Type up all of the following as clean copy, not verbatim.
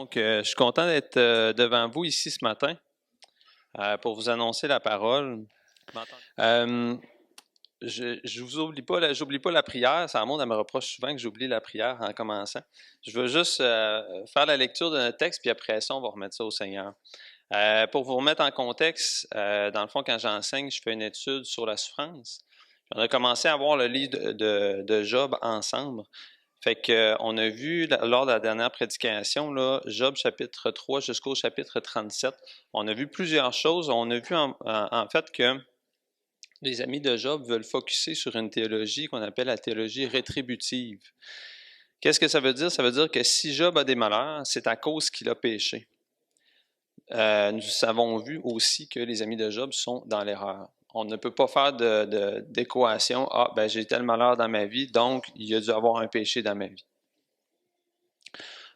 Donc, je suis content d'être devant vous ici ce matin pour vous annoncer la parole. Je vous oublie pas, j'oublie pas la prière. Ça, le monde me reproche souvent que j'oublie la prière en commençant. Je veux juste faire la lecture de notre texte, puis après ça, on va remettre ça au Seigneur. Pour vous remettre en contexte, dans le fond, quand j'enseigne, je fais une étude sur la souffrance. On a commencé à voir le livre de Job ensemble. Fait qu'on a vu, lors de la dernière prédication, là, Job chapitre 3 jusqu'au chapitre 37, on a vu plusieurs choses. On a vu en fait que les amis de Job veulent focusser sur une théologie qu'on appelle la théologie rétributive. Qu'est-ce que ça veut dire? Ça veut dire que si Job a des malheurs, c'est à cause qu'il a péché. Nous avons vu aussi que les amis de Job sont dans l'erreur. On ne peut pas faire d'équation. Ah, ben j'ai tel malheur dans ma vie, donc il a dû avoir un péché dans ma vie.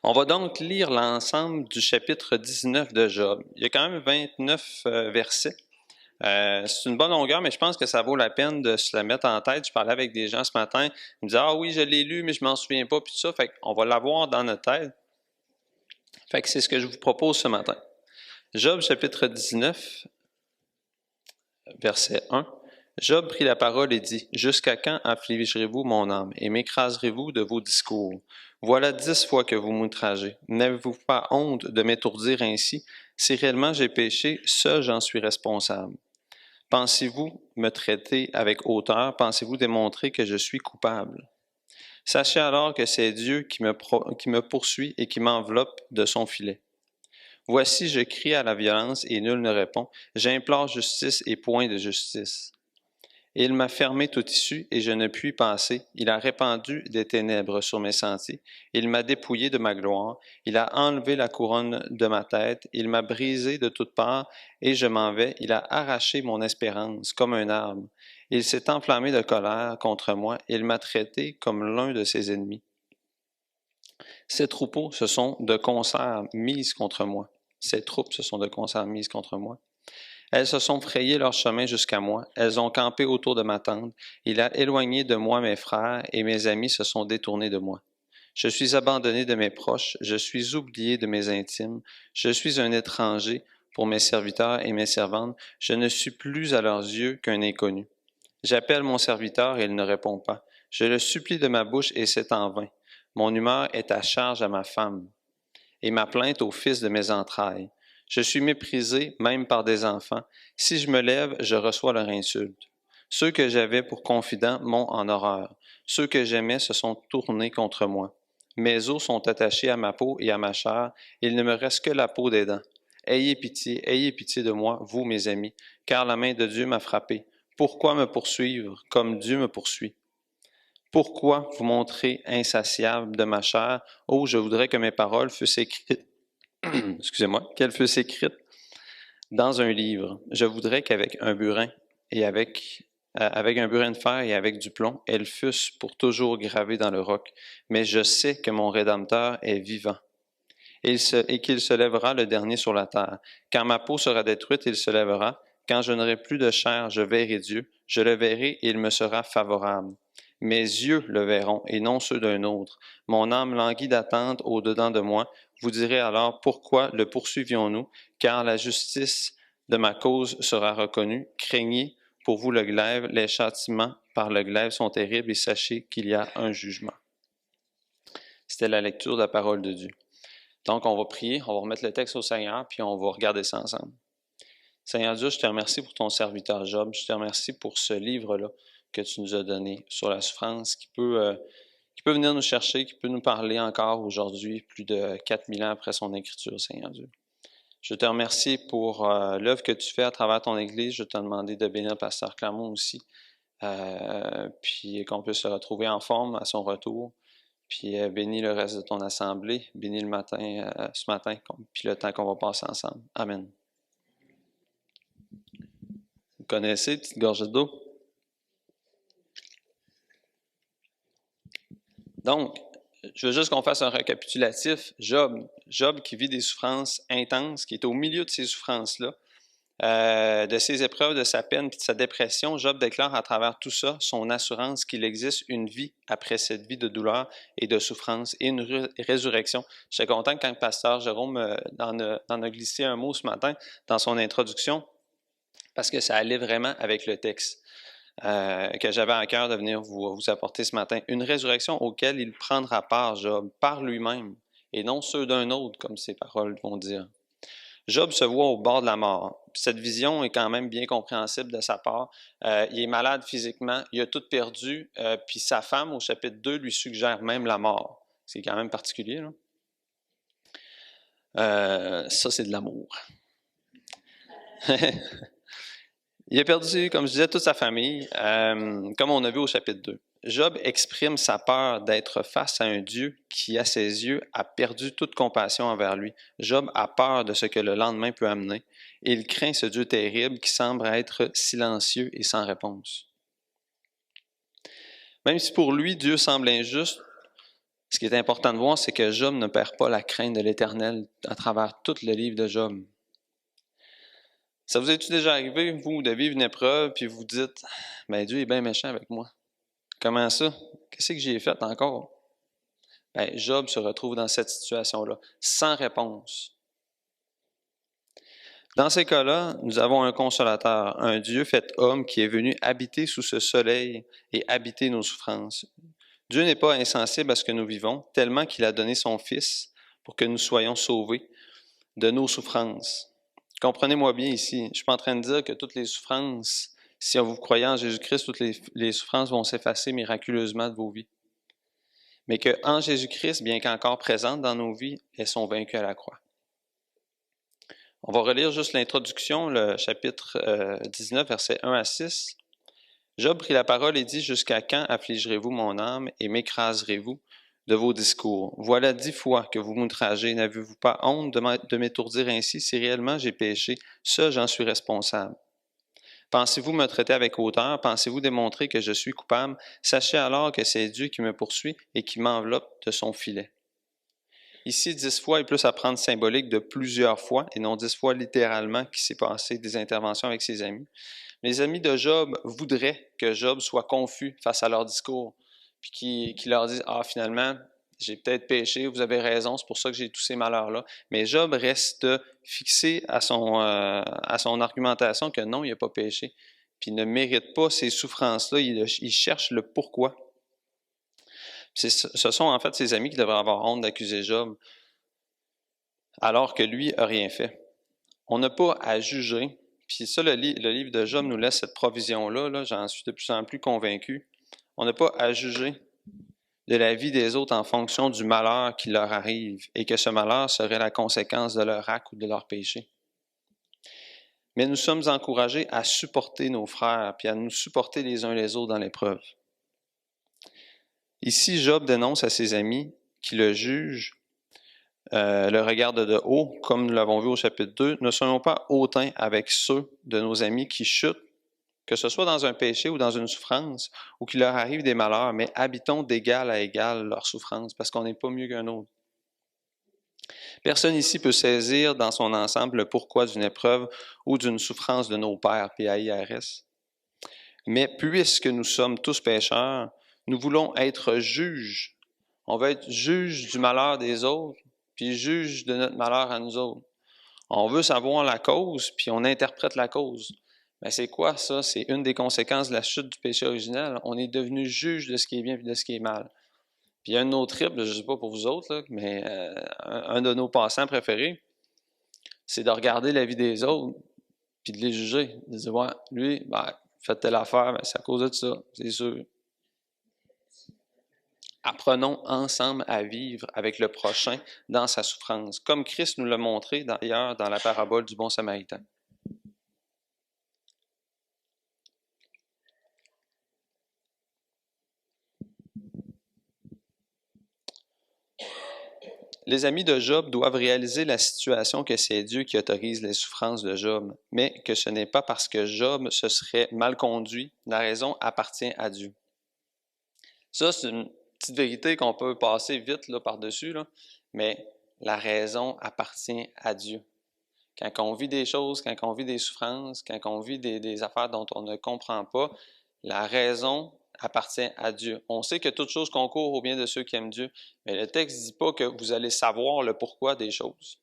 On va donc lire l'ensemble du chapitre 19 de Job. Il y a quand même 29 versets. C'est une bonne longueur, mais je pense que ça vaut la peine de se la mettre en tête. Je parlais avec des gens ce matin. Ils me disaient « Ah oui, je l'ai lu, mais je m'en souviens pas. » Puis tout ça, fait qu'on va l'avoir dans notre tête. Fait que c'est ce que je vous propose ce matin. Job chapitre 19, verset 1. Job prit la parole et dit, « Jusqu'à quand affligerez-vous mon âme et m'écraserez-vous de vos discours? Voilà 10 fois que vous m'outragez. N'avez-vous pas honte de m'étourdir ainsi? Si réellement j'ai péché, seul j'en suis responsable. Pensez-vous me traiter avec hauteur? Pensez-vous démontrer que je suis coupable? Sachez alors que c'est Dieu qui me poursuit et qui m'enveloppe de son filet. Voici, je crie à la violence et nul ne répond. J'implore justice et point de justice. Il m'a fermé tout issue et je ne puis passer. Il a répandu des ténèbres sur mes sentiers. Il m'a dépouillé de ma gloire. Il a enlevé la couronne de ma tête. Il m'a brisé de toutes parts et je m'en vais. Il a arraché mon espérance comme un arbre. Il s'est enflammé de colère contre moi. Il m'a traité comme l'un de ses ennemis. Ces troupeaux se sont de concert mises contre moi. Ces troupes se sont de concert mises contre moi. Elles se sont frayées leur chemin jusqu'à moi. Elles ont campé autour de ma tente. Il a éloigné de moi mes frères et mes amis se sont détournés de moi. Je suis abandonné de mes proches. Je suis oublié de mes intimes. Je suis un étranger pour mes serviteurs et mes servantes. Je ne suis plus à leurs yeux qu'un inconnu. J'appelle mon serviteur et il ne répond pas. Je le supplie de ma bouche et c'est en vain. Mon humeur est à charge à ma femme et ma plainte au fils de mes entrailles. Je suis méprisé même par des enfants. Si je me lève, je reçois leur insulte. Ceux que j'avais pour confidents m'ont en horreur. Ceux que j'aimais se sont tournés contre moi. Mes os sont attachés à ma peau et à ma chair. Il ne me reste que la peau des dents. Ayez pitié de moi, vous mes amis, car la main de Dieu m'a frappé. Pourquoi me poursuivre comme Dieu me poursuit? Pourquoi vous montrer insatiable de ma chair? Oh, je voudrais que mes paroles fussent écrites excusez-moi, qu'elle fût écrite dans un livre. Je voudrais qu'avec un burin et avec un burin de fer et avec du plomb, elles fussent pour toujours gravées dans le roc. Mais je sais que mon Rédempteur est vivant et qu'il se lèvera le dernier sur la terre. Quand ma peau sera détruite, il se lèvera. Quand je n'aurai plus de chair, je verrai Dieu. Je le verrai et il me sera favorable. Mes yeux le verront et non ceux d'un autre. Mon âme languit d'attente au-dedans de moi. Vous direz alors, pourquoi le poursuivions-nous? Car la justice de ma cause sera reconnue. Craignez pour vous le glaive. Les châtiments par le glaive sont terribles et sachez qu'il y a un jugement. C'était la lecture de la parole de Dieu. Donc, on va prier, on va remettre le texte au Seigneur, puis on va regarder ça ensemble. Seigneur Dieu, je te remercie pour ton serviteur Job. Je te remercie pour ce livre-là que tu nous as donné sur la souffrance qui peut venir nous chercher, qui peut nous parler encore aujourd'hui, plus de 4000 ans après son écriture, Seigneur Dieu. Je te remercie pour l'œuvre que tu fais à travers ton Église. Je te demandé de bénir Pasteur Clermont aussi, puis qu'on puisse se retrouver en forme à son retour. Puis bénis le reste de ton assemblée, bénis le matin, ce matin, puis le temps qu'on va passer ensemble. Amen. Vous connaissez, petite gorgée d'eau? Donc, je veux juste qu'on fasse un récapitulatif. Job qui vit des souffrances intenses, qui est au milieu de ces souffrances-là, de ses épreuves, de sa peine puis de sa dépression, Job déclare à travers tout ça son assurance qu'il existe une vie après cette vie de douleur et de souffrance et une résurrection. J'étais content quand le pasteur Jérôme en a glissé un mot ce matin dans son introduction parce que ça allait vraiment avec le texte que j'avais à cœur de venir vous apporter ce matin. Une résurrection auquel il prendra part, Job, par lui-même et non ceux d'un autre, comme ses paroles vont dire. Job se voit au bord de la mort. Cette vision est quand même bien compréhensible de sa part. Il est malade physiquement, il a tout perdu, puis sa femme, au chapitre 2, lui suggère même la mort. C'est quand même particulier, là. Ça, c'est de l'amour. Il a perdu, comme je disais, toute sa famille, comme on a vu au chapitre 2. Job exprime sa peur d'être face à un Dieu qui, à ses yeux, a perdu toute compassion envers lui. Job a peur de ce que le lendemain peut amener et il craint ce Dieu terrible qui semble être silencieux et sans réponse. Même si pour lui, Dieu semble injuste, ce qui est important de voir, c'est que Job ne perd pas la crainte de l'Éternel à travers tout le livre de Job. Ça vous est-tu déjà arrivé, vous, de vivre une épreuve, puis vous dites, « Ben Dieu est bien méchant avec moi. » Comment ça? Qu'est-ce que j'ai fait encore? Ben, Job se retrouve dans cette situation-là, sans réponse. Dans ces cas-là, nous avons un consolateur, un Dieu fait homme qui est venu habiter sous ce soleil et habiter nos souffrances. Dieu n'est pas insensible à ce que nous vivons, tellement qu'il a donné son Fils pour que nous soyons sauvés de nos souffrances. Comprenez-moi bien ici, je ne suis pas en train de dire que toutes les souffrances, si vous croyez en Jésus-Christ, toutes les souffrances vont s'effacer miraculeusement de vos vies. Mais qu'en Jésus-Christ, bien qu'encore présentes dans nos vies, elles sont vaincues à la croix. On va relire juste l'introduction, le chapitre 19, versets 1 à 6. Job prit la parole et dit, « Jusqu'à quand affligerez-vous mon âme et m'écraserez-vous de vos discours? Voilà 10 fois que vous m'outragez. N'avez-vous pas honte de m'étourdir ainsi? Si réellement j'ai péché, ça j'en suis responsable. Pensez-vous me traiter avec hauteur? Pensez-vous démontrer que je suis coupable? Sachez alors que c'est Dieu qui me poursuit et qui m'enveloppe de son filet. » Ici, 10 fois est plus à prendre symbolique de plusieurs fois et non 10 fois littéralement qui s'est passé des interventions avec ses amis. Les amis de Job voudraient que Job soit confus face à leur discours, puis qu'il leur dise « Ah, finalement, j'ai peut-être péché, vous avez raison, c'est pour ça que j'ai tous ces malheurs-là. » Mais Job reste fixé à son argumentation que non, il n'a pas péché, puis il ne mérite pas ces souffrances-là, il cherche le pourquoi. Ce sont en fait ses amis qui devraient avoir honte d'accuser Job, alors que lui n'a rien fait. On n'a pas à juger. Puis ça, le livre de Job nous laisse cette provision-là, j'en suis de plus en plus convaincu. On n'a pas à juger de la vie des autres en fonction du malheur qui leur arrive et que ce malheur serait la conséquence de leur acte ou de leur péché. Mais nous sommes encouragés à supporter nos frères puis à nous supporter les uns les autres dans l'épreuve. Ici, Job dénonce à ses amis qui le jugent, le regardent de haut, comme nous l'avons vu au chapitre 2, ne soyons pas hautains avec ceux de nos amis qui chutent, que ce soit dans un péché ou dans une souffrance, ou qu'il leur arrive des malheurs, mais habitons d'égal à égal leur souffrance, parce qu'on n'est pas mieux qu'un autre. Personne ici peut saisir dans son ensemble le pourquoi d'une épreuve ou d'une souffrance de nos pères, PAIRS. Mais puisque nous sommes tous pécheurs, nous voulons être juges. On veut être juge du malheur des autres, puis juge de notre malheur à nous autres. On veut savoir la cause, puis on interprète la cause. Mais c'est quoi ça? C'est une des conséquences de la chute du péché originel. On est devenu juge de ce qui est bien et de ce qui est mal. Puis il y a un autre trip, je ne sais pas pour vous autres, là, mais un de nos passants préférés, c'est de regarder la vie des autres, puis de les juger. De dire, ouais, lui, fait telle affaire, ben, c'est à cause de ça, c'est sûr. Apprenons ensemble à vivre avec le prochain dans sa souffrance, comme Christ nous l'a montré d'ailleurs dans la parabole du bon Samaritain. Les amis de Job doivent réaliser la situation que c'est Dieu qui autorise les souffrances de Job, mais que ce n'est pas parce que Job se serait mal conduit, la raison appartient à Dieu. Ça, c'est une petite vérité qu'on peut passer vite là, par-dessus, là, mais la raison appartient à Dieu. Quand on vit des choses, quand on vit des souffrances, quand on vit des affaires dont on ne comprend pas, la raison appartient à Dieu. On sait que toute chose concourt au bien de ceux qui aiment Dieu, mais le texte ne dit pas que vous allez savoir le pourquoi des choses.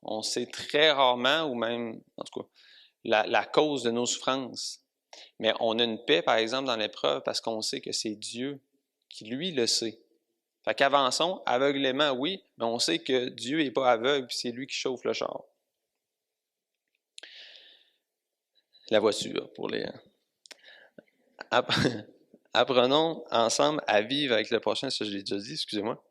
On sait très rarement, ou même, en tout cas, la cause de nos souffrances. Mais on a une paix, par exemple, dans l'épreuve parce qu'on sait que c'est Dieu qui, lui, le sait. Fait qu'avançons aveuglément, oui, mais on sait que Dieu n'est pas aveugle, puis c'est lui qui chauffe le char. La voiture, pour les... Apprenons ensemble à vivre avec le prochain, ça je l'ai déjà dit, excusez-moi.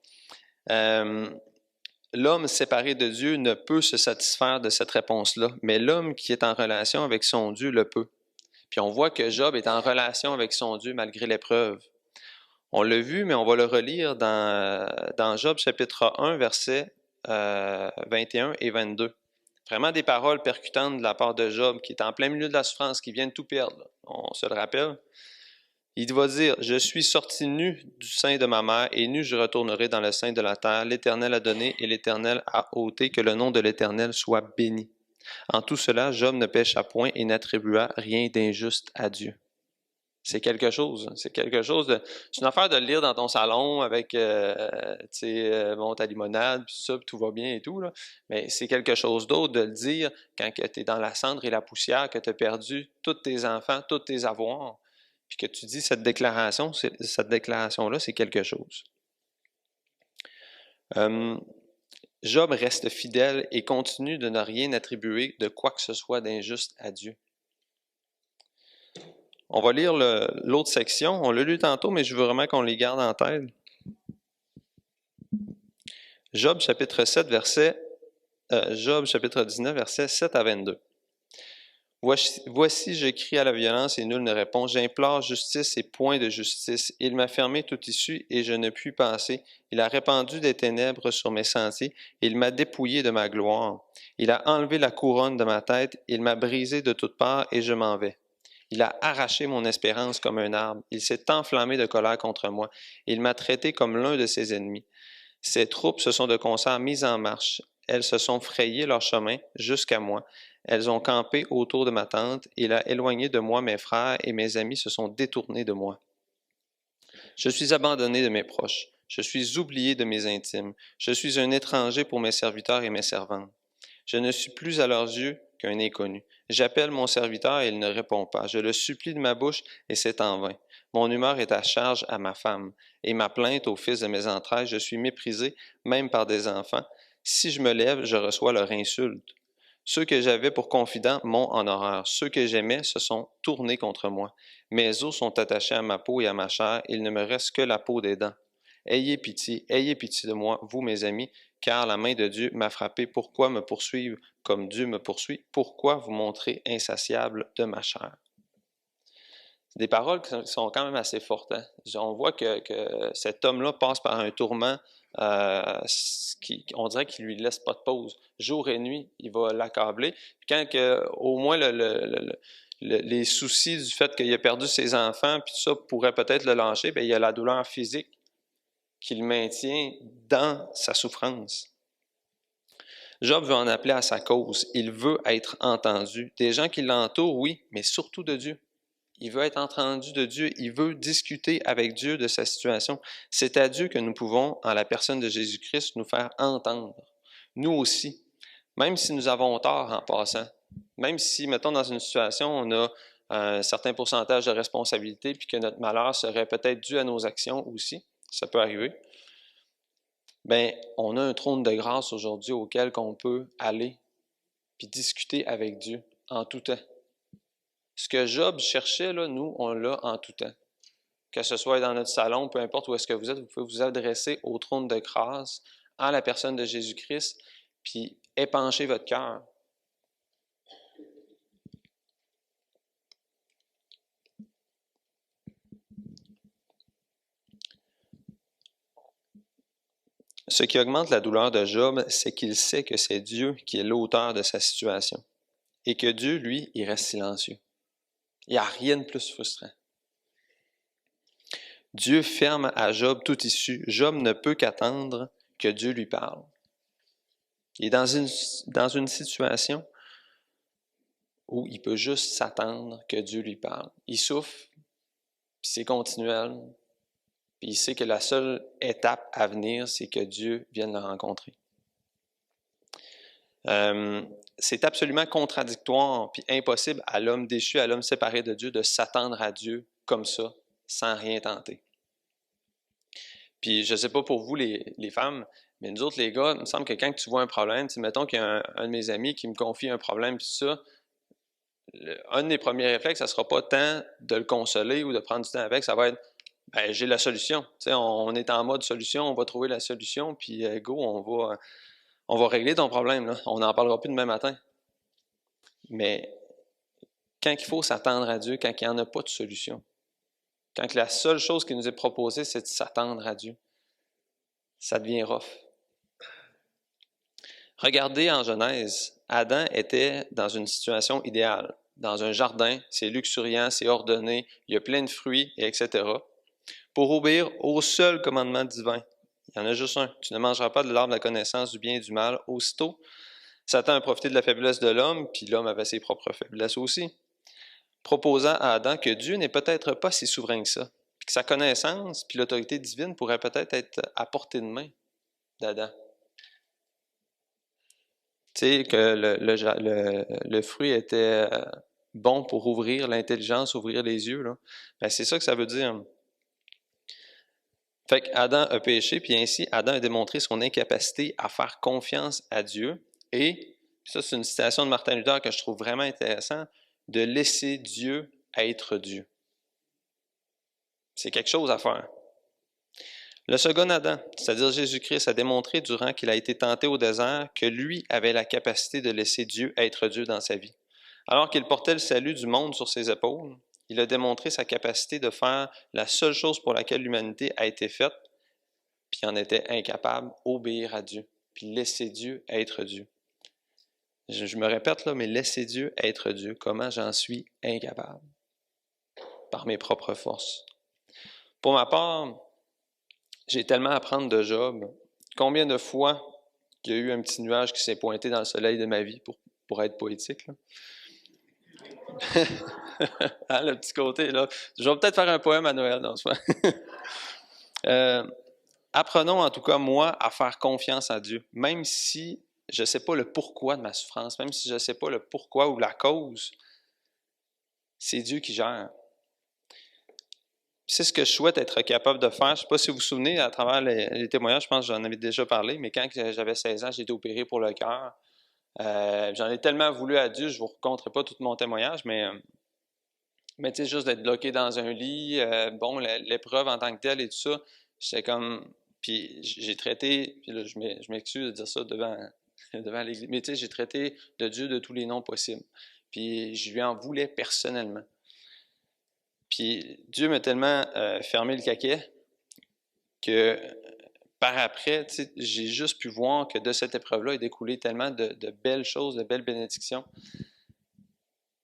L'homme séparé de Dieu ne peut se satisfaire de cette réponse-là, mais l'homme qui est en relation avec son Dieu le peut. Puis on voit que Job est en relation avec son Dieu malgré l'épreuve. On l'a vu, mais on va le relire dans Job chapitre 1, versets 21 et 22. Vraiment des paroles percutantes de la part de Job, qui est en plein milieu de la souffrance, qui vient de tout perdre. On se le rappelle. Il va dire, « Je suis sorti nu du sein de ma mère, et nu je retournerai dans le sein de la terre. L'Éternel a donné, et l'Éternel a ôté, que le nom de l'Éternel soit béni. » En tout cela, Job ne pécha point et n'attribua rien d'injuste à Dieu. C'est quelque chose. C'est quelque chose de. C'est une affaire de le lire dans ton salon avec bon, ta limonade, puis ça, puis tout va bien et tout. Là. Mais c'est quelque chose d'autre de le dire quand tu es dans la cendre et la poussière, que tu as perdu tous tes enfants, tous tes avoirs, puis que tu dis cette déclaration-là, c'est quelque chose. Job reste fidèle et continue de ne rien attribuer de quoi que ce soit d'injuste à Dieu. On va lire l'autre section. On l'a lu tantôt, mais je veux vraiment qu'on les garde en tête. Job chapitre 19, versets 7 à 22. Voici, je crie à la violence et nul ne répond. J'implore justice et point de justice. Il m'a fermé toute issue et je ne puis passer. Il a répandu des ténèbres sur mes sentiers. Il m'a dépouillé de ma gloire. Il a enlevé la couronne de ma tête. Il m'a brisé de toutes parts et je m'en vais. Il a arraché mon espérance comme un arbre. Il s'est enflammé de colère contre moi. Il m'a traité comme l'un de ses ennemis. Ses troupes se sont de concert mises en marche. Elles se sont frayées leur chemin jusqu'à moi. Elles ont campé autour de ma tente. Il a éloigné de moi mes frères et mes amis se sont détournés de moi. Je suis abandonné de mes proches. Je suis oublié de mes intimes. Je suis un étranger pour mes serviteurs et mes servantes. Je ne suis plus à leurs yeux qu'un inconnu. J'appelle mon serviteur et il ne répond pas. Je le supplie de ma bouche et c'est en vain. Mon humeur est à charge à ma femme et ma plainte au fils de mes entrailles. Je suis méprisé même par des enfants. Si je me lève, je reçois leur insulte. Ceux que j'avais pour confidents m'ont en horreur. Ceux que j'aimais se sont tournés contre moi. Mes os sont attachés à ma peau et à ma chair. Il ne me reste que la peau des dents. Ayez pitié de moi, vous mes amis, car la main de Dieu m'a frappé. Pourquoi me poursuivre comme Dieu me poursuit? Pourquoi vous montrer insatiable de ma chair? C'est des paroles qui sont quand même assez fortes. Hein? On voit que cet homme-là passe par un tourment on dirait qu'il ne lui laisse pas de pause. Jour et nuit, il va l'accabler. Quand au moins les soucis du fait qu'il a perdu ses enfants, puis tout ça pourrait peut-être le lâcher, bien, il y a la douleur physique qui le maintient dans sa souffrance. Job veut en appeler à sa cause. Il veut être entendu. Des gens qui l'entourent, oui, mais surtout de Dieu. Il veut être entendu de Dieu. Il veut discuter avec Dieu de sa situation. C'est à Dieu que nous pouvons, en la personne de Jésus-Christ, nous faire entendre. Nous aussi. Même si nous avons tort en passant. Même si, mettons, dans une situation, on a un certain pourcentage de responsabilité puis que notre malheur serait peut-être dû à nos actions aussi. Ça peut arriver. Bien, on a un trône de grâce aujourd'hui auquel on peut aller puis discuter avec Dieu en tout temps. Ce que Job cherchait, là, nous, on l'a en tout temps. Que ce soit dans notre salon, peu importe où est-ce que vous êtes, vous pouvez vous adresser au trône de grâce, à la personne de Jésus-Christ, puis épancher votre cœur. Ce qui augmente la douleur de Job, c'est qu'il sait que c'est Dieu qui est l'auteur de sa situation et que Dieu, lui, il reste silencieux. Il n'y a rien de plus frustrant. Dieu ferme à Job toute issue. Job ne peut qu'attendre que Dieu lui parle. Il est dans une situation ou il peut juste s'attendre que Dieu lui parle. Il souffre, puis c'est continuel, puis il sait que la seule étape à venir, c'est que Dieu vienne le rencontrer. C'est absolument contradictoire puis impossible à l'homme déchu, à l'homme séparé de Dieu, de s'attendre à Dieu comme ça, sans rien tenter. Puis je ne sais pas pour vous les femmes, mais nous autres les gars, il me semble que quand tu vois un problème, mettons qu'il y a un de mes amis qui me confie un problème, puis ça, un de mes premiers réflexes, ça ne sera pas tant de le consoler ou de prendre du temps avec, ça va être ben, j'ai la solution. On est en mode solution, on va trouver la solution, puis go, on va régler ton problème. Là. On n'en parlera plus demain matin. Mais quand il faut s'attendre à Dieu, quand il n'y en a pas de solution, quand la seule chose qui nous est proposée, c'est de s'attendre à Dieu, ça devient rough. Regardez en Genèse, Adam était dans une situation idéale. Dans un jardin, c'est luxuriant, c'est ordonné, il y a plein de fruits, etc. Pour obéir au seul commandement divin. Il y en a juste un. Tu ne mangeras pas de l'arbre de la connaissance du bien et du mal. Aussitôt, Satan a profité de la faiblesse de l'homme, puis l'homme avait ses propres faiblesses aussi, proposant à Adam que Dieu n'est peut-être pas si souverain que ça, puis que sa connaissance puis l'autorité divine pourrait peut-être être à portée de main d'Adam. Tu sais, que le fruit était bon pour ouvrir l'intelligence, ouvrir les yeux. Là. Ben, c'est ça que ça veut dire. Fait qu'Adam a péché, puis ainsi, Adam a démontré son incapacité à faire confiance à Dieu. Et ça, c'est une citation de Martin Luther que je trouve vraiment intéressante, de laisser Dieu être Dieu. C'est quelque chose à faire. Le second Adam, c'est-à-dire Jésus-Christ, a démontré durant qu'il a été tenté au désert que lui avait la capacité de laisser Dieu être Dieu dans sa vie. Alors qu'il portait le salut du monde sur ses épaules, il a démontré sa capacité de faire la seule chose pour laquelle l'humanité a été faite, puis il en était incapable, obéir à Dieu, puis laisser Dieu être Dieu. Je me répète là, mais laisser Dieu être Dieu, comment j'en suis incapable? Par mes propres forces. Pour ma part, j'ai tellement à apprendre de Job. Combien de fois il y a eu un petit nuage qui s'est pointé dans le soleil de ma vie, pour être poétique, là? Hein, le petit côté, là. Je vais peut-être faire un poème à Noël dans ce moment. Apprenons en tout cas, moi, à faire confiance à Dieu, même si je ne sais pas le pourquoi de ma souffrance, même si je ne sais pas le pourquoi ou la cause, c'est Dieu qui gère. C'est ce que je souhaite être capable de faire. Je ne sais pas si vous vous souvenez, à travers les témoignages, je pense que j'en avais déjà parlé, mais quand j'avais 16 ans, j'ai été opéré pour le cœur. J'en ai tellement voulu à Dieu, je ne vous raconterai pas tout mon témoignage, mais tu sais, juste d'être bloqué dans un lit, bon, l'épreuve en tant que telle et tout ça, j'étais comme... Puis j'ai traité, puis là, je m'excuse de dire ça devant l'Église, mais tu sais, j'ai traité de Dieu de tous les noms possibles. Puis je lui en voulais personnellement. Puis Dieu m'a tellement fermé le caquet que par après, tu sais, j'ai juste pu voir que de cette épreuve-là est découlé tellement de belles choses, de belles bénédictions.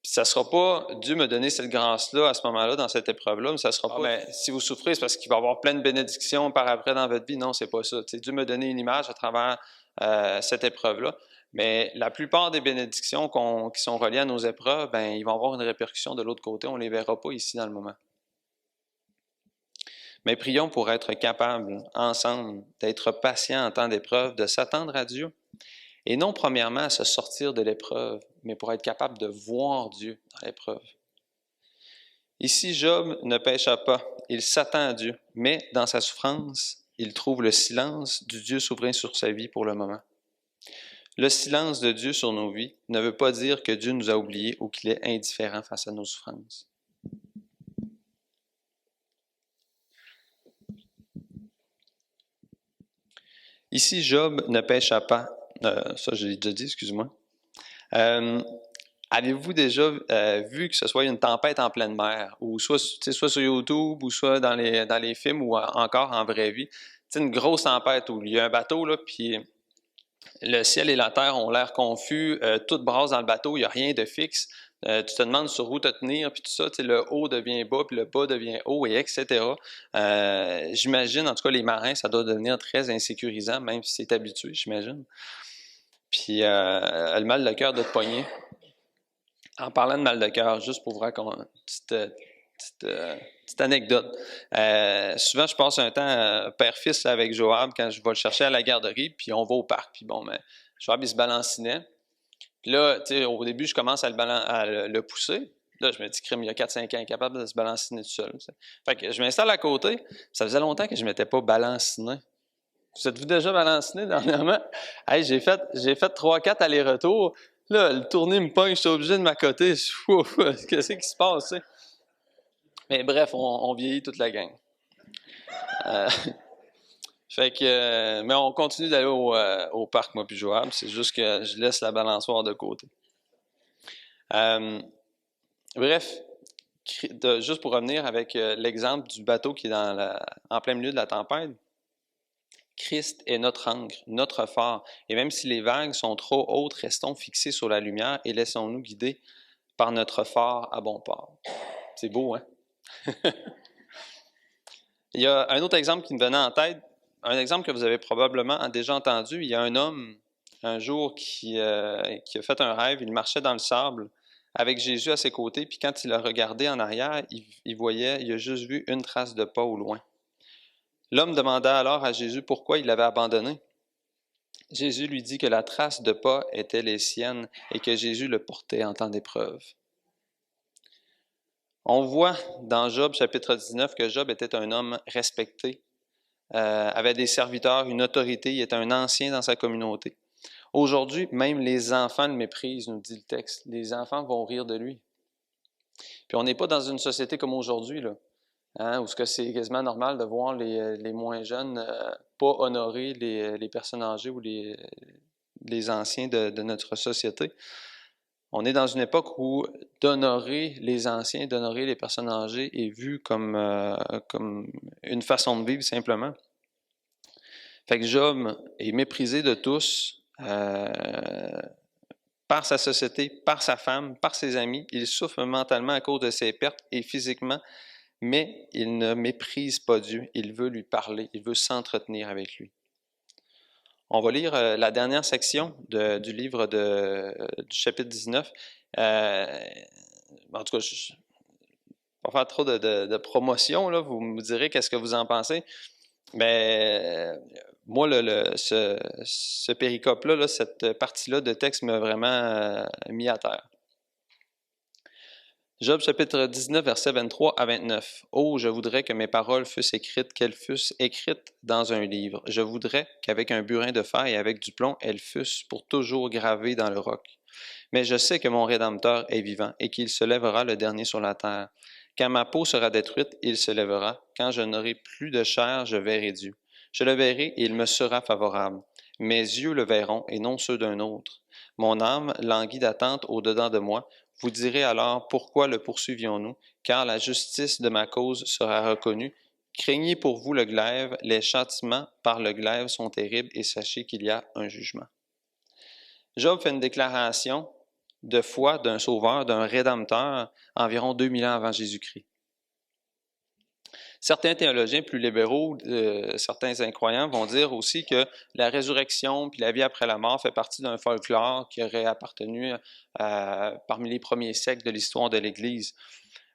Puis ça ne sera pas, Dieu m'a donné cette grâce-là à ce moment-là, dans cette épreuve-là, mais ça ne sera pas, mais si vous souffrez, c'est parce qu'il va y avoir plein de bénédictions par après dans votre vie. Non, c'est pas ça. Tu sais, Dieu m'a donné une image à travers cette épreuve-là. Mais la plupart des bénédictions qui sont reliées à nos épreuves, ben, ils vont avoir une répercussion de l'autre côté. On ne les verra pas ici dans le moment. Mais prions pour être capables, ensemble, d'être patients en temps d'épreuve, de s'attendre à Dieu. Et non premièrement à se sortir de l'épreuve, mais pour être capable de voir Dieu dans l'épreuve. Ici, Job ne pécha pas, il s'attend à Dieu, mais dans sa souffrance, il trouve le silence du Dieu souverain sur sa vie pour le moment. Le silence de Dieu sur nos vies ne veut pas dire que Dieu nous a oubliés ou qu'il est indifférent face à nos souffrances. Ici, Job ne pécha pas. Ça, je l'ai déjà dit, excuse-moi. Avez-vous déjà vu que ce soit une tempête en pleine mer, ou soit sur YouTube, ou soit dans les films, ou encore en vraie vie? C'est une grosse tempête où il y a un bateau, là, puis le ciel et la terre ont l'air confus, tout brasse dans le bateau, il n'y a rien de fixe. Tu te demandes sur où te tenir, puis tout ça, le haut devient bas, puis le bas devient haut, et etc. J'imagine, en tout cas, les marins, ça doit devenir très insécurisant, même si c'est habitué, j'imagine. Puis, le mal de cœur de te pogner. En parlant de mal de cœur, juste pour vous raconter une petite anecdote. Souvent, je passe un temps père-fils avec Joab quand je vais le chercher à la garderie, puis on va au parc. Puis bon, mais Joab, il se balancinait. Puis là, tu sais, au début, je commence à le pousser. Là, je me dis, crime, il y a 4-5 ans, incapable de se balanciner tout seul. T'sais. Fait que je m'installe à côté. Ça faisait longtemps que je ne m'étais pas balanciné. Vous êtes-vous déjà balanciné dernièrement? Hey, j'ai fait 3-4 allers-retours. Là, le tourné me pogne, je suis obligé de m'accoter. Qu'est-ce qui se passe, tu sais? Mais bref, on vieillit toute la gang. Euh, mais on continue d'aller au parc, moi puis Joab. C'est juste que je laisse la balançoire de côté. Bref, juste pour revenir avec l'exemple du bateau qui est en plein milieu de la tempête, Christ est notre ancre, notre phare, et même si les vagues sont trop hautes, restons fixés sur la lumière et laissons-nous guider par notre phare à bon port. C'est beau, hein? Il y a un autre exemple qui me venait en tête, un exemple que vous avez probablement déjà entendu. Il y a un homme, un jour, qui a fait un rêve. Il marchait dans le sable avec Jésus à ses côtés, puis quand il a regardé en arrière, il a juste vu une trace de pas au loin. L'homme demanda alors à Jésus pourquoi il l'avait abandonné. Jésus lui dit que la trace de pas était les siennes et que Jésus le portait en temps d'épreuve. On voit dans Job chapitre 19 que Job était un homme respecté, avait des serviteurs, une autorité, il était un ancien dans sa communauté. Aujourd'hui, même les enfants le méprisent, nous dit le texte. Les enfants vont rire de lui. Puis on n'est pas dans une société comme aujourd'hui, là, hein, où c'est quasiment normal de voir les moins jeunes pas honorer les personnes âgées ou les anciens de notre société. On est dans une époque où d'honorer les anciens, d'honorer les personnes âgées est vu comme une façon de vivre simplement. Fait que Job est méprisé de tous par sa société, par sa femme, par ses amis. Il souffre mentalement à cause de ses pertes et physiquement, mais il ne méprise pas Dieu. Il veut lui parler, il veut s'entretenir avec lui. On va lire la dernière section du livre du chapitre 19. En tout cas, je ne vais pas faire trop de promotion, là. Vous me direz qu'est-ce que vous en pensez. Mais moi, ce péricope-là, là, cette partie-là de texte m'a vraiment mis à terre. Job chapitre 19, versets 23 à 29. « Oh, je voudrais que mes paroles fussent écrites, qu'elles fussent écrites dans un livre. Je voudrais qu'avec un burin de fer et avec du plomb, elles fussent pour toujours gravées dans le roc. Mais je sais que mon Rédempteur est vivant et qu'il se lèvera le dernier sur la terre. Quand ma peau sera détruite, il se lèvera. Quand je n'aurai plus de chair, je verrai Dieu. Je le verrai et il me sera favorable. Mes yeux le verront et non ceux d'un autre. Mon âme languit d'attente au-dedans de moi. Vous direz alors, pourquoi le poursuivions-nous? Car la justice de ma cause sera reconnue. Craignez pour vous le glaive, les châtiments par le glaive sont terribles et sachez qu'il y a un jugement. Job fait une déclaration de foi d'un sauveur, d'un rédempteur, environ 2000 ans avant Jésus-Christ. Certains théologiens plus libéraux, certains incroyants vont dire aussi que la résurrection puis la vie après la mort fait partie d'un folklore qui aurait appartenu parmi les premiers siècles de l'histoire de l'Église.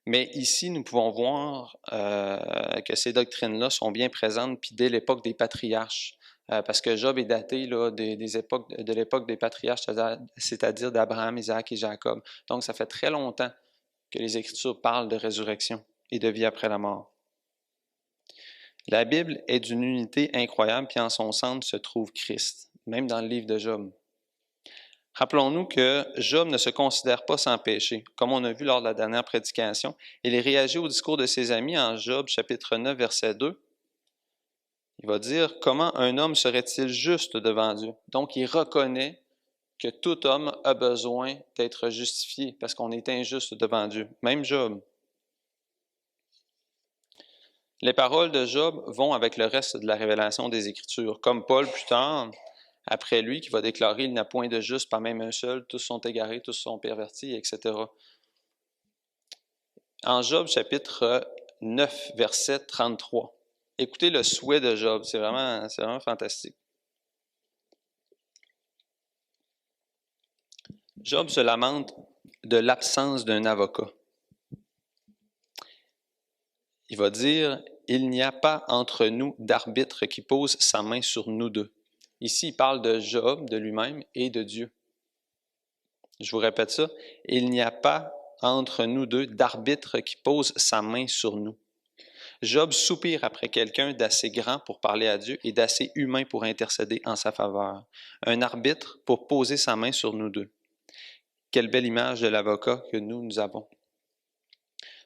Mais ici, nous pouvons voir que ces doctrines-là sont bien présentes puis dès l'époque des patriarches. Parce que Job est daté là, de l'époque des patriarches, c'est-à-dire d'Abraham, Isaac et Jacob. Donc, ça fait très longtemps que les Écritures parlent de résurrection et de vie après la mort. La Bible est d'une unité incroyable, puis en son centre se trouve Christ, même dans le livre de Job. Rappelons-nous que Job ne se considère pas sans péché, comme on a vu lors de la dernière prédication. Il réagit au discours de ses amis en Job, chapitre 9, verset 2. Il va dire « Comment un homme serait-il juste devant Dieu? » Donc, il reconnaît que tout homme a besoin d'être justifié parce qu'on est injuste devant Dieu, même Job. Les paroles de Job vont avec le reste de la révélation des Écritures, comme Paul plus tard, après lui, qui va déclarer « Il n'y a point de juste, pas même un seul, tous sont égarés, tous sont pervertis, etc. » En Job, chapitre 9, verset 33. Écoutez le souhait de Job, c'est vraiment fantastique. Job se lamente de l'absence d'un avocat. Il va dire, il n'y a pas entre nous d'arbitre qui pose sa main sur nous deux. Ici, il parle de Job, de lui-même et de Dieu. Je vous répète ça, il n'y a pas entre nous deux d'arbitre qui pose sa main sur nous. Job soupire après quelqu'un d'assez grand pour parler à Dieu et d'assez humain pour intercéder en sa faveur. Un arbitre pour poser sa main sur nous deux. Quelle belle image de l'avocat que nous avons.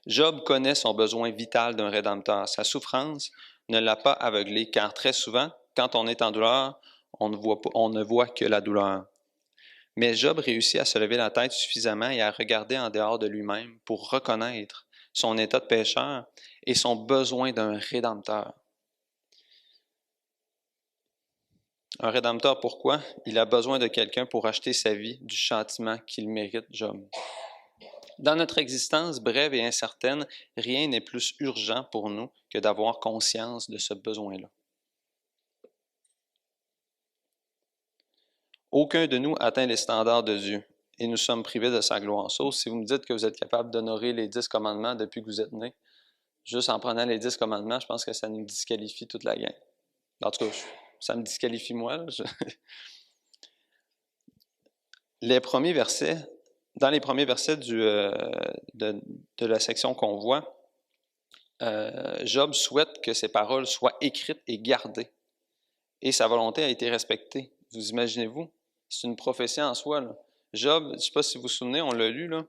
Job connaît son besoin vital d'un rédempteur. Sa souffrance ne l'a pas aveuglé, car très souvent, quand on est en douleur, on ne voit que la douleur. Mais Job réussit à se lever la tête suffisamment et à regarder en dehors de lui-même pour reconnaître son état de pécheur et son besoin d'un rédempteur. Un rédempteur, pourquoi? Il a besoin de quelqu'un pour acheter sa vie du châtiment qu'il mérite, Job. Dans notre existence brève et incertaine, rien n'est plus urgent pour nous que d'avoir conscience de ce besoin-là. Aucun de nous atteint les standards de Dieu et nous sommes privés de sa gloire. Sauf si vous me dites que vous êtes capable d'honorer les 10 commandements depuis que vous êtes né. Juste en prenant les 10 commandements, je pense que ça nous disqualifie toute la gang. En tout cas, ça me disqualifie moi. Là. Les premiers versets, dans les premiers versets de la section qu'on voit, Job souhaite que ses paroles soient écrites et gardées. Et sa volonté a été respectée. Vous imaginez-vous? C'est une prophétie en soi. Là. Job, je ne sais pas si vous vous souvenez, on l'a lu, là.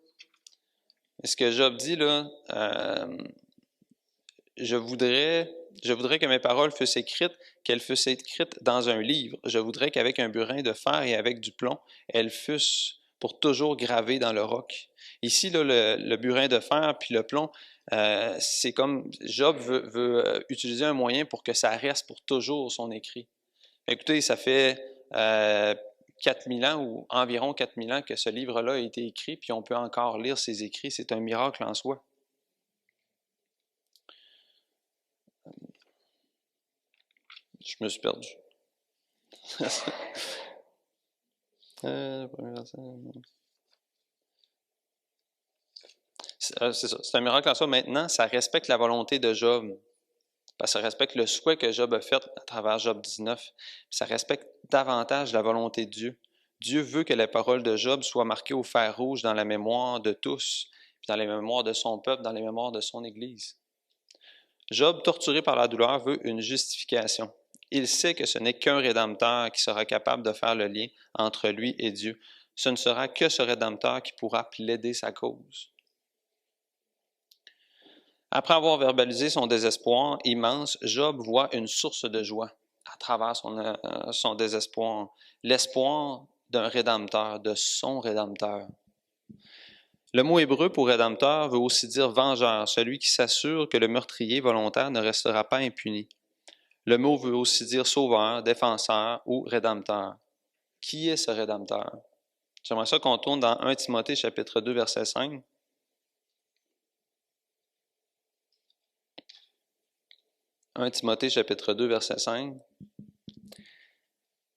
Et ce que Job dit, là, je voudrais que mes paroles fussent écrites, qu'elles fussent écrites dans un livre. Je voudrais qu'avec un burin de fer et avec du plomb, elles fussent pour toujours gravées dans le roc. Ici, là, le burin de fer puis le plomb, c'est comme Job veut utiliser un moyen pour que ça reste pour toujours son écrit. Écoutez, ça fait 4000 ans ou environ 4000 ans que ce livre-là a été écrit, puis on peut encore lire ses écrits. C'est un miracle en soi. Je me suis perdu. C'est ça, c'est un miracle en soi. Maintenant, ça respecte la volonté de Job. Parce que ça respecte le souhait que Job a fait à travers Job 19. Ça respecte davantage la volonté de Dieu. Dieu veut que les paroles de Job soient marquées au fer rouge dans la mémoire de tous, puis dans les mémoires de son peuple, dans les mémoires de son Église. Job, torturé par la douleur, veut une justification. Il sait que ce n'est qu'un Rédempteur qui sera capable de faire le lien entre lui et Dieu. Ce ne sera que ce Rédempteur qui pourra plaider sa cause. Après avoir verbalisé son désespoir immense, Job voit une source de joie à travers son désespoir, l'espoir d'un Rédempteur, de son Rédempteur. Le mot hébreu pour Rédempteur veut aussi dire vengeur, celui qui s'assure que le meurtrier volontaire ne restera pas impuni. Le mot veut aussi dire sauveur, défenseur ou Rédempteur. Qui est ce Rédempteur? J'aimerais ça qu'on tourne dans 1 Timothée chapitre 2, verset 5. 1 Timothée chapitre 2, verset 5.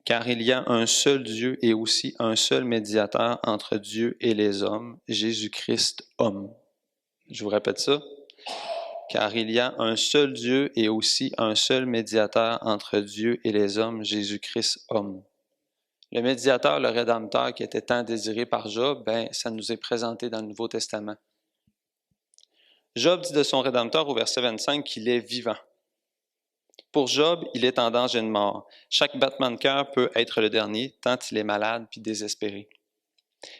Car il y a un seul Dieu et aussi un seul médiateur entre Dieu et les hommes, Jésus-Christ, homme. Je vous répète ça. Car il y a un seul Dieu et aussi un seul médiateur entre Dieu et les hommes, Jésus-Christ, homme. Le médiateur, le Rédempteur qui était tant désiré par Job, ça nous est présenté dans le Nouveau Testament. Job dit de son Rédempteur au verset 25 qu'il est vivant. Pour Job, il est en danger de mort. Chaque battement de cœur peut être le dernier, tant il est malade puis désespéré.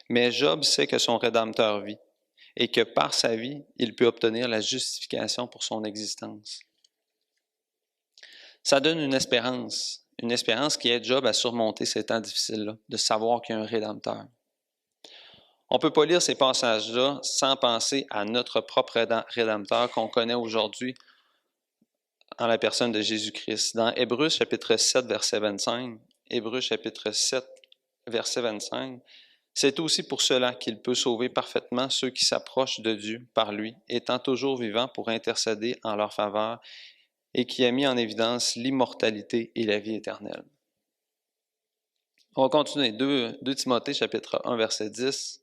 Mais Job sait que son Rédempteur vit et que par sa vie, il peut obtenir la justification pour son existence. Ça donne une espérance qui aide Job à surmonter ces temps difficiles-là, de savoir qu'il y a un Rédempteur. On ne peut pas lire ces passages-là sans penser à notre propre Rédempteur qu'on connaît aujourd'hui en la personne de Jésus-Christ. Dans Hébreux chapitre 7, verset 25, Hébreux chapitre 7, verset 25, c'est aussi pour cela qu'il peut sauver parfaitement ceux qui s'approchent de Dieu par lui, étant toujours vivant pour intercéder en leur faveur et qui a mis en évidence l'immortalité et la vie éternelle. On va continuer. 2 Timothée chapitre 1, verset 10.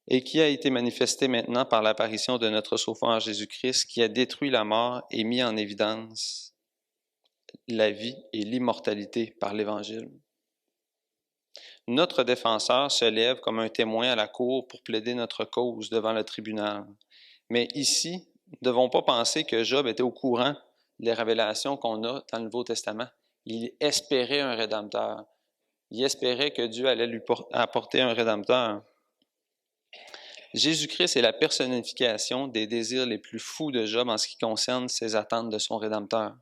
et qui a été manifesté maintenant par l'apparition de notre Sauveur Jésus-Christ, qui a détruit la mort et mis en évidence la vie et l'immortalité par l'Évangile. Notre défenseur se lève comme un témoin à la cour pour plaider notre cause devant le tribunal. Mais ici, nous ne devons pas penser que Job était au courant des révélations qu'on a dans le Nouveau Testament. Il espérait un Rédempteur. Il espérait que Dieu allait lui apporter un Rédempteur. Jésus-Christ est la personnification des désirs les plus fous de Job en ce qui concerne ses attentes de son Rédempteur.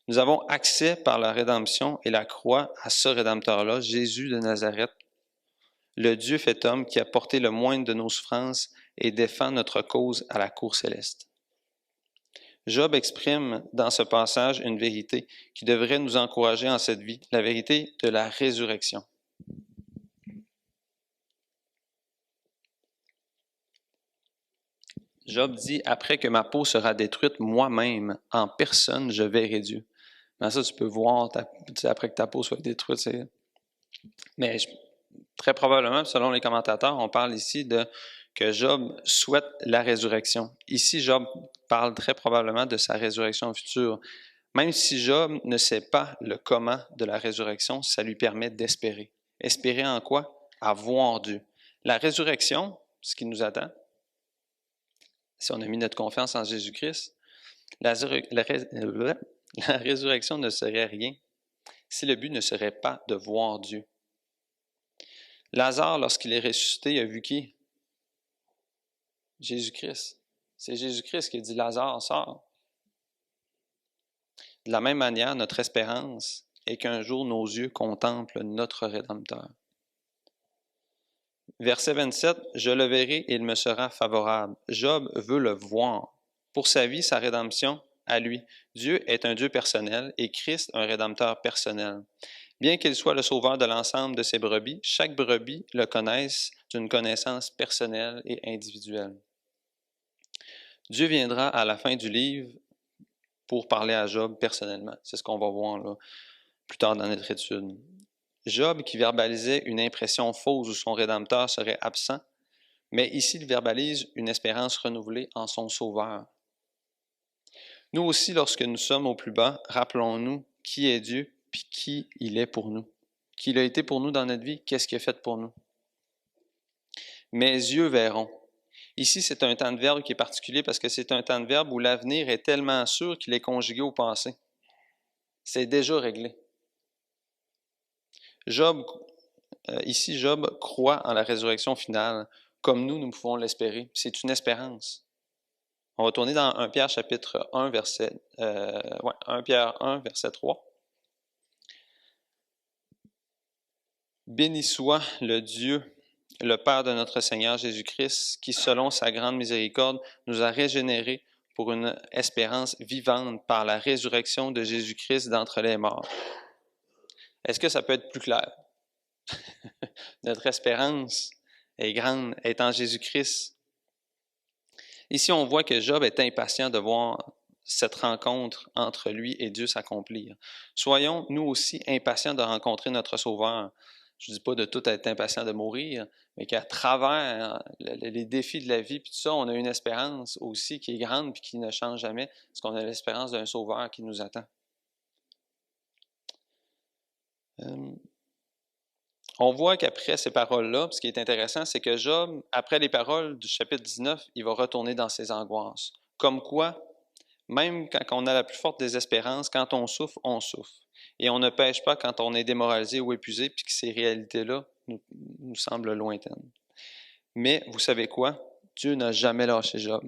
Nous avons accès par la rédemption et la croix à ce Rédempteur-là, Jésus de Nazareth, le Dieu fait homme qui a porté le moindre de nos souffrances et défend notre cause à la cour céleste. Job exprime dans ce passage une vérité qui devrait nous encourager en cette vie, la vérité de la résurrection. Job dit, après que ma peau sera détruite, moi-même, en personne, je verrai Dieu. Mais ça, tu peux voir, après que ta peau soit détruite, mais très probablement, selon les commentateurs, on parle ici que Job souhaite la résurrection. Ici, Job parle très probablement de sa résurrection future. Même si Job ne sait pas le comment de la résurrection, ça lui permet d'espérer. Espérer en quoi? À voir Dieu. La résurrection, ce qui nous attend, si on a mis notre confiance en Jésus-Christ, la résurrection ne serait rien si le but ne serait pas de voir Dieu. Lazare, lorsqu'il est ressuscité, a vu qui? Jésus-Christ. C'est Jésus-Christ qui dit « Lazare, sors ». De la même manière, notre espérance est qu'un jour nos yeux contemplent notre Rédempteur. Verset 27, « Je le verrai et il me sera favorable ». Job veut le voir. Pour sa vie, sa rédemption, à lui. Dieu est un Dieu personnel et Christ un Rédempteur personnel. Bien qu'il soit le sauveur de l'ensemble de ses brebis, chaque brebis le connaisse d'une connaissance personnelle et individuelle. Dieu viendra à la fin du livre pour parler à Job personnellement. C'est ce qu'on va voir là, plus tard dans notre étude. Job, qui verbalisait une impression fausse où son Rédempteur serait absent, mais ici il verbalise une espérance renouvelée en son Sauveur. Nous aussi, lorsque nous sommes au plus bas, rappelons-nous qui est Dieu puis qui il est pour nous. Qui il a été pour nous dans notre vie, qu'est-ce qu'il a fait pour nous. Mes yeux verront. Ici, c'est un temps de verbe qui est particulier parce que c'est un temps de verbe où l'avenir est tellement sûr qu'il est conjugué au passé. C'est déjà réglé. Ici, Job croit en la résurrection finale, comme nous pouvons l'espérer. C'est une espérance. On va tourner dans 1 Pierre chapitre 1, 1 Pierre 1, verset 3. Béni soit le Dieu, le Père de notre Seigneur Jésus-Christ, qui, selon sa grande miséricorde, nous a régénérés pour une espérance vivante par la résurrection de Jésus-Christ d'entre les morts. Est-ce que ça peut être plus clair? Notre espérance est grande, est en Jésus-Christ. Ici, on voit que Job est impatient de voir cette rencontre entre lui et Dieu s'accomplir. Soyons, nous aussi, impatients de rencontrer notre Sauveur. Je ne dis pas de tout être impatient de mourir, mais qu'à travers les défis de la vie, puis tout ça, on a une espérance aussi qui est grande puis qui ne change jamais, parce qu'on a l'espérance d'un Sauveur qui nous attend. On voit qu'après ces paroles-là, ce qui est intéressant, c'est que Job, après les paroles du chapitre 19, il va retourner dans ses angoisses. Comme quoi, même quand on a la plus forte désespérance, quand on souffre, on souffre. Et on ne pêche pas quand on est démoralisé ou épuisé, puis que ces réalités-là nous semblent lointaines. Mais vous savez quoi? Dieu n'a jamais lâché Job.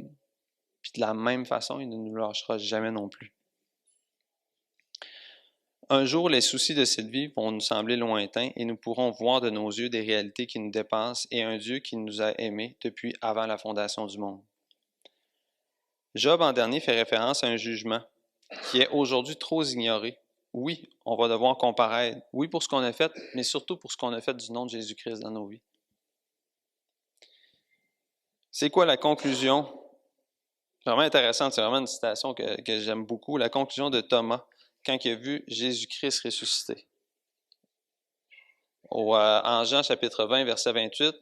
Puis de la même façon, il ne nous lâchera jamais non plus. Un jour, les soucis de cette vie vont nous sembler lointains et nous pourrons voir de nos yeux des réalités qui nous dépassent et un Dieu qui nous a aimés depuis avant la fondation du monde. Job, en dernier, fait référence à un jugement qui est aujourd'hui trop ignoré. Oui, on va devoir comparaître. Oui, pour ce qu'on a fait, mais surtout pour ce qu'on a fait du nom de Jésus-Christ dans nos vies. C'est quoi la conclusion? Vraiment intéressante, c'est vraiment une citation que j'aime beaucoup. La conclusion de Thomas, quand il a vu Jésus-Christ ressuscité. En Jean chapitre 20, verset 28,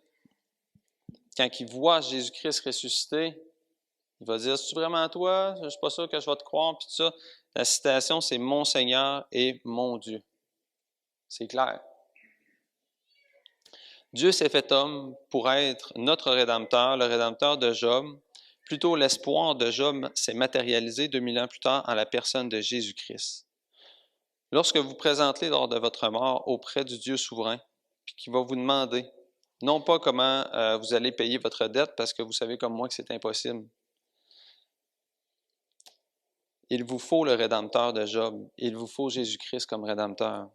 quand il voit Jésus-Christ ressuscité, il va dire, « C'est-tu vraiment toi? Je ne suis pas sûr que je vais te croire. » Puis tout ça. La citation, c'est « Mon Seigneur et mon Dieu ». C'est clair. Dieu s'est fait homme pour être notre Rédempteur, le Rédempteur de Job. Plutôt, l'espoir de Job s'est matérialisé 2000 ans plus tard en la personne de Jésus-Christ. Lorsque vous présenterez lors de votre mort auprès du Dieu souverain, puis qui va vous demander, non pas comment vous allez payer votre dette, parce que vous savez comme moi que c'est impossible. Il vous faut le Rédempteur de Job. Il vous faut Jésus-Christ comme Rédempteur.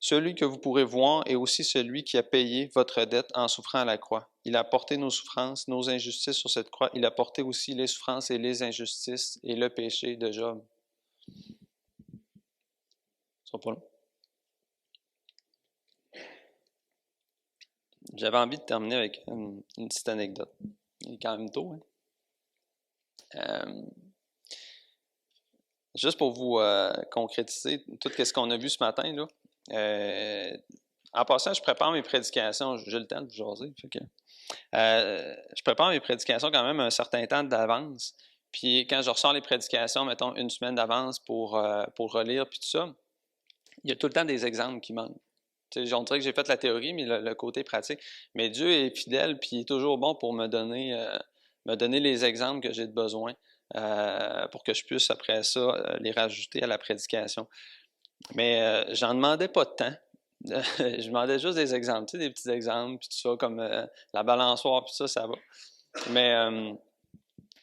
Celui que vous pourrez voir est aussi celui qui a payé votre dette en souffrant à la croix. Il a porté nos souffrances, nos injustices sur cette croix. Il a porté aussi les souffrances et les injustices et le péché de Job. Ce sera pas long. J'avais envie de terminer avec une petite anecdote. Il est quand même tôt, hein? Juste pour vous concrétiser tout ce qu'on a vu ce matin, là. En passant, je prépare mes prédications. J'ai le temps de vous jaser. Fait que, je prépare mes prédications quand même un certain temps d'avance. Puis quand je ressors les prédications, mettons une semaine d'avance pour relire, puis tout ça, il y a tout le temps des exemples qui manquent. On dirait que j'ai fait la théorie, mais le côté pratique. Mais Dieu est fidèle, puis il est toujours bon pour me donner les exemples que j'ai de besoin pour que je puisse, après ça, les rajouter à la prédication. Mais j'en demandais pas de temps. Je demandais juste des exemples, des petits exemples, puis tout ça, comme la balançoire, puis ça va. Mais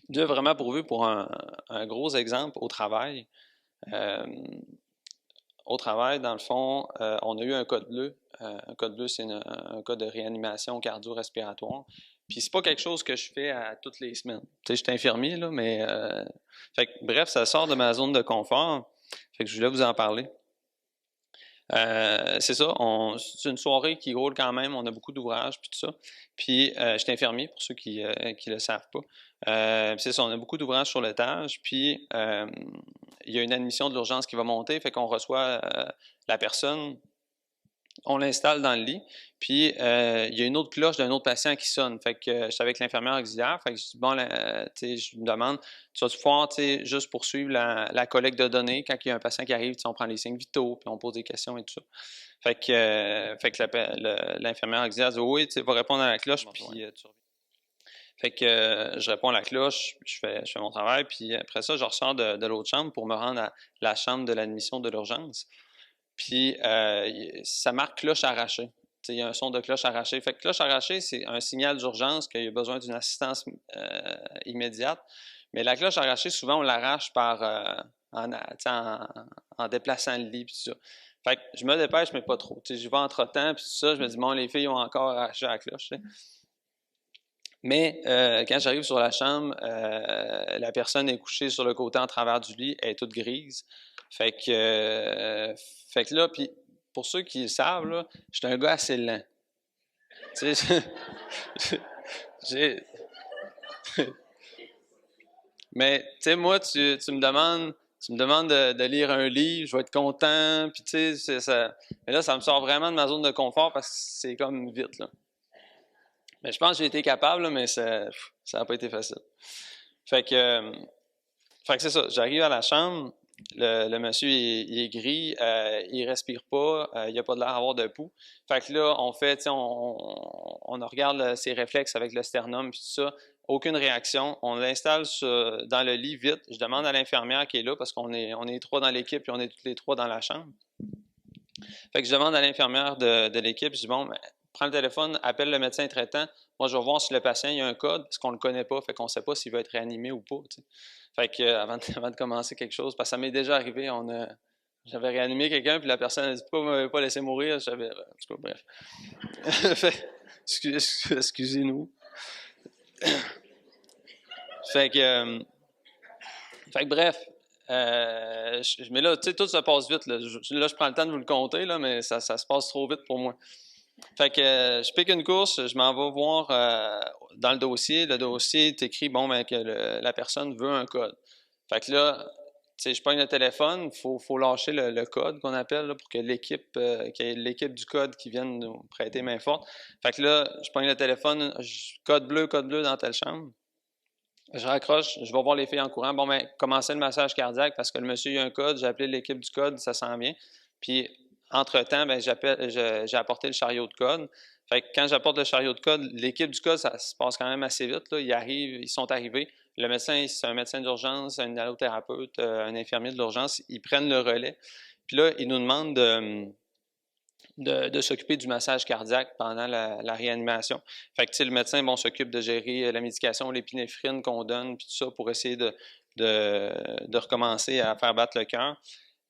Dieu a vraiment pourvu pour un gros exemple au travail. Au travail, dans le fond, on a eu un code bleu. Un code bleu, c'est un code de réanimation cardio-respiratoire. Puis c'est pas quelque chose que je fais à toutes les semaines. Tu sais, je suis infirmier, là, mais... Fait que, bref, ça sort de ma zone de confort. Fait que je voulais vous en parler. C'est ça, c'est une soirée qui roule quand même, on a beaucoup d'ouvrages, puis tout ça. Puis, je suis infirmier, pour ceux qui le savent pas. C'est ça, on a beaucoup d'ouvrages sur l'étage, puis il y a une admission de l'urgence qui va monter, fait qu'on reçoit la personne, on l'installe dans le lit, puis il y a une autre cloche d'un autre patient qui sonne. Fait que je suis avec l'infirmière auxiliaire, fait que je dis, bon, je me demande, tu vas-tu pouvoir, juste poursuivre la collecte de données quand il y a un patient qui arrive, on prend les signes vitaux, puis on pose des questions et tout ça. Fait que l'infirmière auxiliaire dit, oui, tu vas répondre à la cloche, puis tu reviens. Fait que je réponds à la cloche, je fais mon travail, puis après ça, je ressors de l'autre chambre pour me rendre à la chambre de l'admission de l'urgence. Puis, ça marque cloche arrachée. Il y a un son de cloche arrachée. Fait que cloche arrachée, c'est un signal d'urgence qu'il y a besoin d'une assistance immédiate. Mais la cloche arrachée, souvent, on l'arrache en déplaçant le lit. Puis tout ça. Fait que je me dépêche, mais pas trop. Je vais entre-temps, puis tout ça, je me dis, bon, les filles ont encore arraché la cloche. T'sais. Mais quand j'arrive sur la chambre, la personne est couchée sur le côté en travers du lit, elle est toute grise. Fait que là, puis pour ceux qui le savent, là, je suis un gars assez lent. Tu sais, mais tu sais, moi, tu me demandes de lire un livre, je vais être content, puis tu sais, ça. Mais là, ça me sort vraiment de ma zone de confort parce que c'est comme vite, là. Mais je pense que j'ai été capable, là, mais ça n'a pas été facile. Fait que c'est ça, j'arrive à la chambre. Le monsieur, il est gris, il respire pas, il n'a pas de l'air d'avoir de pouls. Fait que là, on regarde ses réflexes avec le sternum puis tout ça. Aucune réaction. On l'installe dans le lit vite. Je demande à l'infirmière qui est là parce qu'on est trois dans l'équipe et on est tous les trois dans la chambre. Fait que je demande à l'infirmière de l'équipe, je dis bon, prends le téléphone, appelle le médecin traitant. Moi, je vais voir si le patient il a un code, parce qu'on ne le connaît pas, fait qu'on ne sait pas s'il va être réanimé ou pas. T'sais. Fait que avant de commencer quelque chose, parce que ça m'est déjà arrivé, j'avais réanimé quelqu'un, puis la personne n'a dit pourquoi vous ne m'avez pas laissé mourir. En tout cas, bref. Excusez-nous. Fait que bref. Mais là, tu sais, tout se passe vite. Là, je prends le temps de vous le compter, là, mais ça se passe trop vite pour moi. Fait que je pique une course, je m'en vais voir dans le dossier. Le dossier est écrit, bon, ben, que la personne veut un code. Fait que là, sais, je pogne le téléphone, faut lâcher le code qu'on appelle là, pour que qu'il y ait l'équipe du code qui vienne nous prêter main forte. Fait que là, je pogne le téléphone, code bleu dans telle chambre. Je raccroche, je vais voir les filles en courant. Bon, ben, commencer le massage cardiaque parce que le monsieur a un code, j'ai appelé l'équipe du code, ça sent bien. Puis, entre-temps, ben, j'ai apporté le chariot de code. Fait que quand j'apporte le chariot de code, l'équipe du code, ça se passe quand même assez vite. Là. Ils sont arrivés. Le médecin, c'est un médecin d'urgence, un allothérapeute, un infirmier de l'urgence. Ils prennent le relais. Puis là, ils nous demandent de s'occuper du massage cardiaque pendant la réanimation. Fait que, le médecin, bon, s'occupe de gérer la médication, l'épinéphrine qu'on donne, puis tout ça pour essayer de recommencer à faire battre le cœur.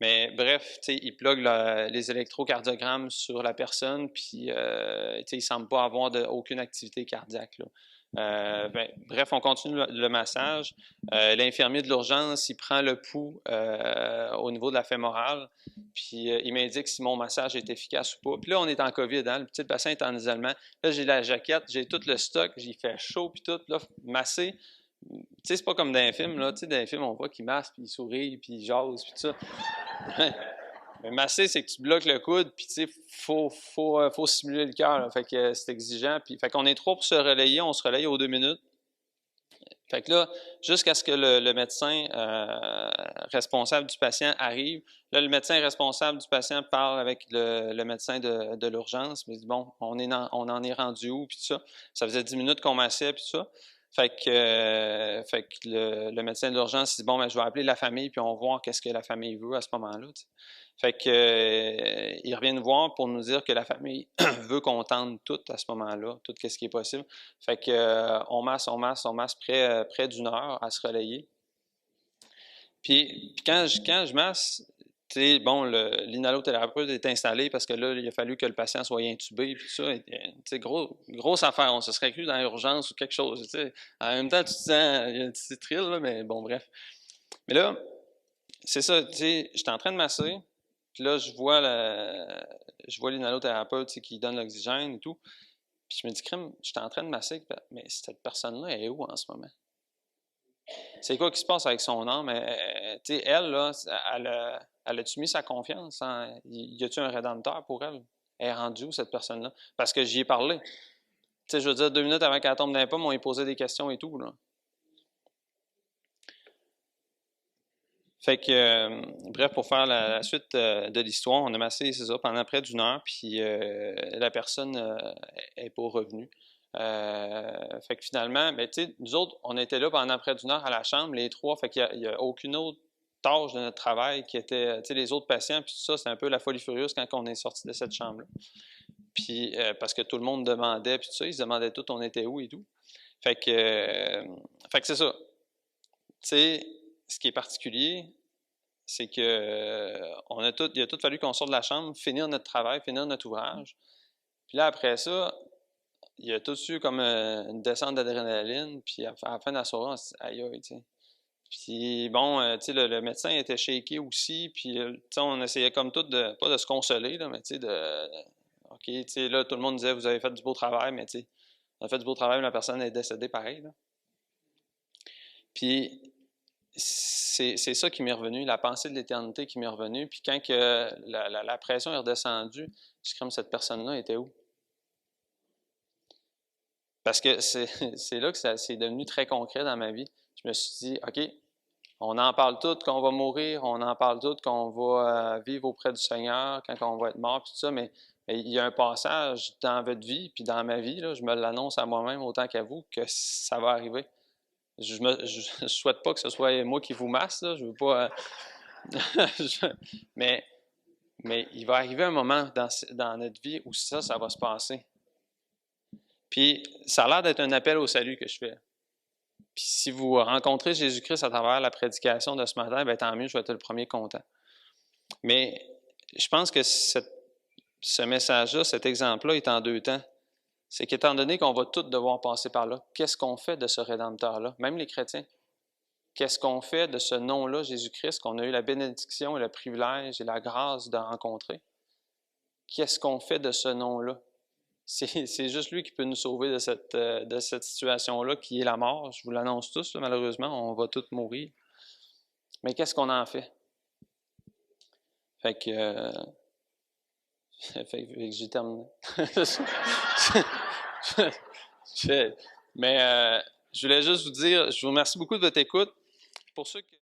Mais bref, il plug les électrocardiogrammes sur la personne, puis il ne semble pas avoir aucune activité cardiaque. Là. Bref, on continue le massage. L'infirmier de l'urgence, il prend le pouls au niveau de la fémorale, puis il m'indique si mon massage est efficace ou pas. Puis là, on est en COVID, hein? Le petit patient est en isolement. Là, j'ai la jaquette, j'ai tout le stock, j'y fais chaud, puis tout. Là, masser, tu sais, c'est pas comme dans les films, là. Tu sais, dans les films, on voit qu'il masse, puis il sourit, puis il jase, puis tout ça. Mais masser, c'est que tu bloques le coude, puis tu sais, faut simuler le cœur, fait que c'est exigeant. Puis, fait qu'on est trois pour se relayer, on se relaye aux 2 minutes. Fait que là, jusqu'à ce que le médecin responsable du patient arrive, là, le médecin responsable du patient parle avec le médecin de l'urgence, mais il dit, bon, on en est rendu où, puis tout ça. Ça faisait 10 minutes qu'on massait, puis tout ça. Fait que le médecin de l'urgence dit, bon, ben, je vais appeler la famille, puis on va voir qu'est-ce que la famille veut à ce moment-là. T'sais. Fait que il revient nous voir pour nous dire que la famille veut qu'on tente tout à ce moment-là, tout ce qui est possible. Fait que on masse près d'une heure à se relayer. Puis quand je masse, tu sais, bon, l'inhalothérapeute est installé parce que là, il a fallu que le patient soit intubé, puis ça, tu sais, grosse affaire. On se serait cru dans l'urgence ou quelque chose, tu sais. En même temps, tu te sens, il y a un petit thrill, là, mais bon, bref. Mais là, c'est ça, tu sais, j'étais en train de masser, puis là, je vois l'inhalothérapeute, tu sais, qui donne l'oxygène et tout. Puis je me dis, crème, j'étais en train de masser, mais cette personne-là, elle est où en ce moment? C'est quoi qui se passe avec son âme? Tu sais, elle, là, elle a-tu mis sa confiance? Y a-tu un rédempteur pour elle? Elle est rendue où, cette personne-là? Parce que j'y ai parlé. Tu sais, je veux dire, 2 minutes avant qu'elle tombe dans les pommes, on lui posait des questions et tout, là. Fait que, bref, pour faire la suite de l'histoire, on a massé, c'est ça, pendant près d'une heure, puis la personne n'est pas revenue. Fait que finalement, ben, tu sais, nous autres, on était là pendant près d'une heure à la chambre, les trois, fait qu'il n'y a aucune autre tâche de notre travail qui était, tu sais, les autres patients, puis tout ça, c'est un peu la folie furieuse quand on est sorti de cette chambre-là. Puis, parce que tout le monde demandait, puis tout ça, ils se demandaient tout, on était où et tout. Fait que c'est ça. Tu sais, ce qui est particulier, c'est que il a tout fallu qu'on sorte de la chambre, finir notre travail, finir notre ouvrage. Puis là, après ça, il y a tout de suite comme une descente d'adrénaline, puis à la fin de la soirée, on se dit « aïe, aïe », tu sais. Puis bon, tu sais, le médecin était shaké aussi, puis tu sais, on essayait comme tout pas de se consoler, là, mais tu sais, OK, tu sais, là, tout le monde disait « vous avez fait du beau travail », mais tu sais, on a fait du beau travail, mais la personne est décédée pareil, là. Puis c'est ça qui m'est revenu, la pensée de l'éternité qui m'est revenue. Puis quand que la pression est redescendue, je dis, comme cette personne-là était où? Parce que c'est là que c'est devenu très concret dans ma vie. Je me suis dit, OK, on en parle tout qu'on va mourir, on en parle tout qu'on va vivre auprès du Seigneur quand on va être mort, puis tout ça, mais il y a un passage dans votre vie, puis dans ma vie, là, je me l'annonce à moi-même autant qu'à vous, que ça va arriver. Je souhaite pas que ce soit moi qui vous masse, là, je veux pas... mais il va arriver un moment dans notre vie où ça va se passer. Puis ça a l'air d'être un appel au salut que je fais. Puis si vous rencontrez Jésus-Christ à travers la prédication de ce matin, bien tant mieux, je vais être le premier content. Mais je pense que ce message-là, cet exemple-là est en 2 temps. C'est qu'étant donné qu'on va tous devoir passer par là, qu'est-ce qu'on fait de ce Rédempteur-là? Même les chrétiens. Qu'est-ce qu'on fait de ce nom-là, Jésus-Christ, qu'on a eu la bénédiction et le privilège et la grâce de rencontrer? Qu'est-ce qu'on fait de ce nom-là? C'est juste lui qui peut nous sauver de cette situation-là, qui est la mort. Je vous l'annonce tous, là, malheureusement, on va tous mourir. Mais qu'est-ce qu'on en fait? Fait que j'ai terminé. Mais je voulais juste vous dire, je vous remercie beaucoup de votre écoute. Pour ceux qui